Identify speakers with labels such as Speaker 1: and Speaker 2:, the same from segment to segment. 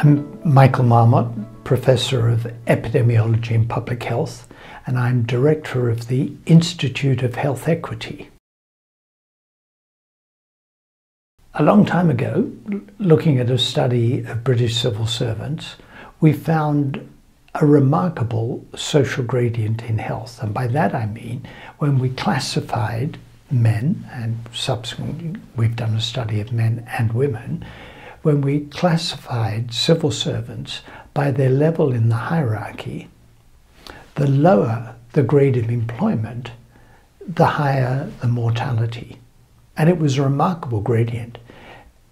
Speaker 1: I'm Michael Marmot, Professor of Epidemiology and Public Health, and I'm Director of the Institute of Health Equity. A long time ago, looking at a study of British civil servants, we found a remarkable social gradient in health. And by that I mean when we classified men, and subsequently we've done a study of men and women, when we classified civil servants by their level in the hierarchy, the lower the grade of employment, the higher the mortality. And it was a remarkable gradient.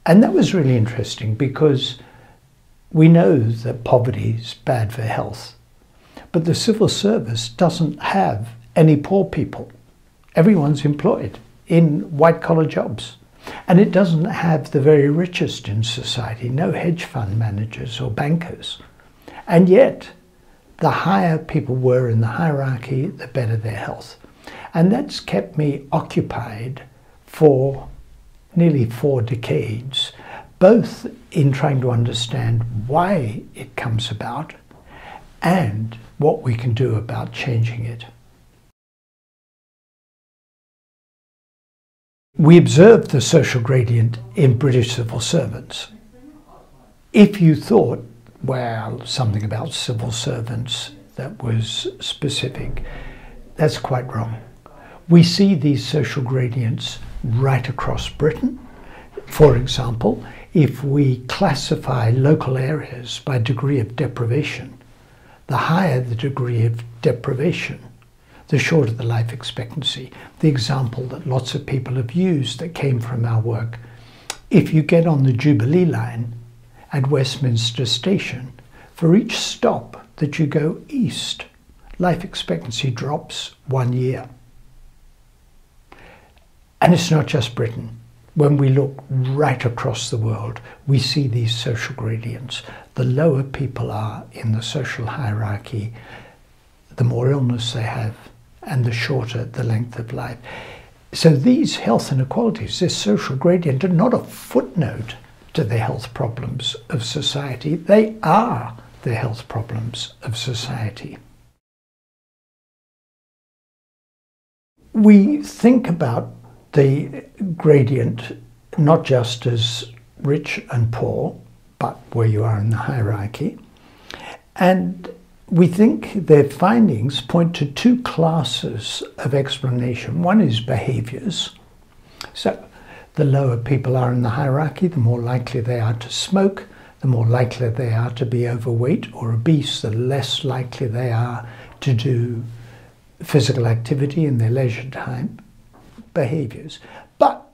Speaker 1: And that was really interesting because we know that poverty is bad for health, but the civil service doesn't have any poor people. Everyone's employed in white-collar jobs. And it doesn't have the very richest in society, no hedge fund managers or bankers. And yet, the higher people were in the hierarchy, the better their health. And that's kept me occupied for nearly 4 decades, both in trying to understand why it comes about and what we can do about changing it. We observed the social gradient in British civil servants. If you thought, well, something about civil servants that was specific, that's quite wrong. We see these social gradients right across Britain. For example, if we classify local areas by degree of deprivation, the higher the degree of deprivation, the shorter the life expectancy. The example that lots of people have used that came from our work, if you get on the Jubilee line at Westminster Station, for each stop that you go east, life expectancy drops 1 year. And it's not just Britain. When we look right across the world, we see these social gradients. The lower people are in the social hierarchy, the more illness they have, and the shorter the length of life. So these health inequalities, this social gradient, are not a footnote to the health problems of society. They are the health problems of society. We think about the gradient not just as rich and poor, but where you are in the hierarchy. And we think their findings point to 2 classes of explanation. One is behaviors. So the lower people are in the hierarchy, the more likely they are to smoke, the more likely they are to be overweight or obese, the less likely they are to do physical activity in their leisure time. Behaviors. But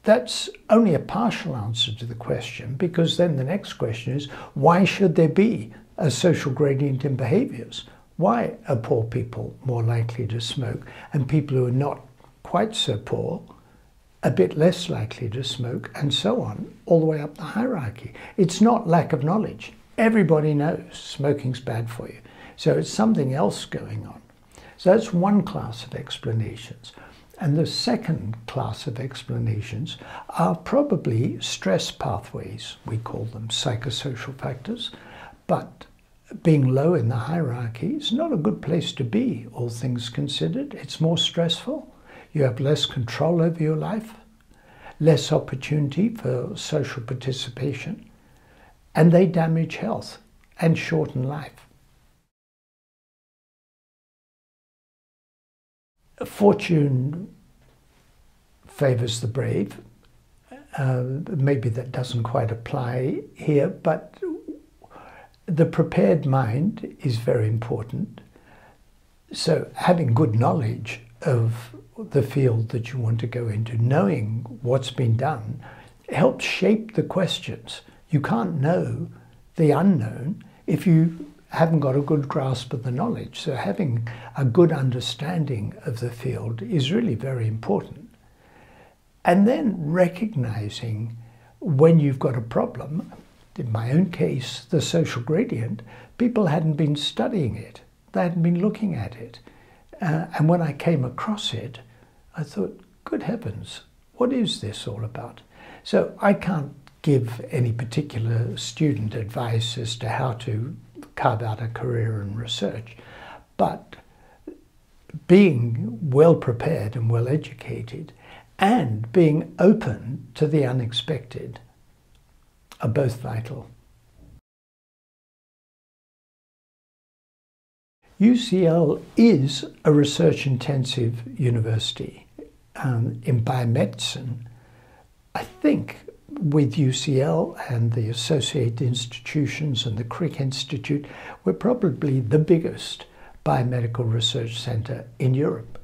Speaker 1: that's only a partial answer to the question, because then the next question is, why should there be a social gradient in behaviors? Why are poor people more likely to smoke and people who are not quite so poor a bit less likely to smoke, and so on, all the way up the hierarchy? It's not lack of knowledge. Everybody knows smoking's bad for you. So it's something else going on. So that's one class of explanations. And the second class of explanations are probably stress pathways. We call them psychosocial factors. But being low in the hierarchy is not a good place to be, all things considered. It's more stressful. You have less control over your life, less opportunity for social participation, and they damage health and shorten life. Fortune favors the brave. Maybe that doesn't quite apply here, but the prepared mind is very important. So having good knowledge of the field that you want to go into, knowing what's been done, helps shape the questions. You can't know the unknown if you haven't got a good grasp of the knowledge. So having a good understanding of the field is really very important. And then recognizing when you've got a problem. In my own case, the social gradient, people hadn't been studying it. They hadn't been looking at it. And when I came across it, I thought, good heavens, what is this all about? So I can't give any particular student advice as to how to carve out a career in research, but being well prepared and well educated and being open to the unexpected are both vital. UCL is a research-intensive university in biomedicine. I think with UCL and the associated institutions and the Crick Institute, we're probably the biggest biomedical research centre in Europe.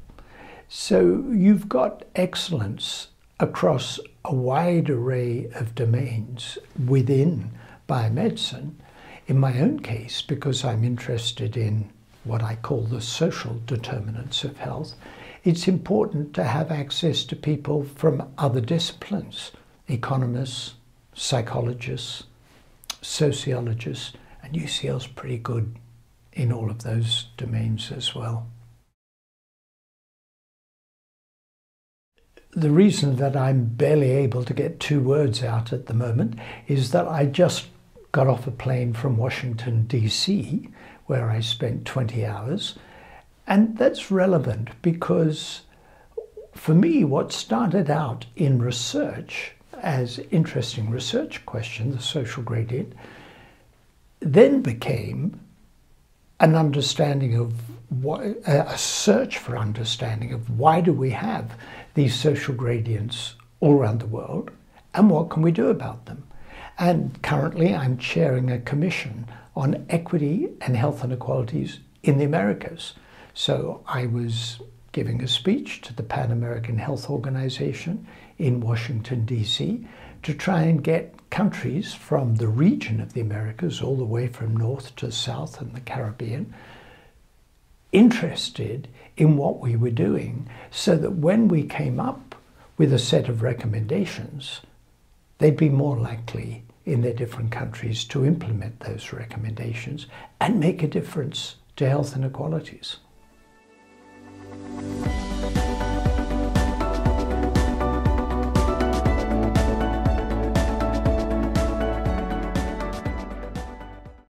Speaker 1: So you've got excellence across a wide array of domains within biomedicine. In my own case, because I'm interested in what I call the social determinants of health, it's important to have access to people from other disciplines, economists, psychologists, sociologists, and UCL's pretty good in all of those domains as well. The reason that I'm barely able to get 2 words out at the moment is that I just got off a plane from Washington, D.C., where I spent 20 hours. And that's relevant because for me, what started out in research as interesting research question, the social gradient, then became an understanding of a search for understanding of why do we have these social gradients all around the world and what can we do about them. And currently I'm chairing a commission on equity and health inequalities in the Americas. So I was giving a speech to the Pan American Health Organization in Washington, D.C. to try and get countries from the region of the Americas, all the way from north to south and the Caribbean, interested in what we were doing so that when we came up with a set of recommendations, they'd be more likely in their different countries to implement those recommendations and make a difference to health inequalities.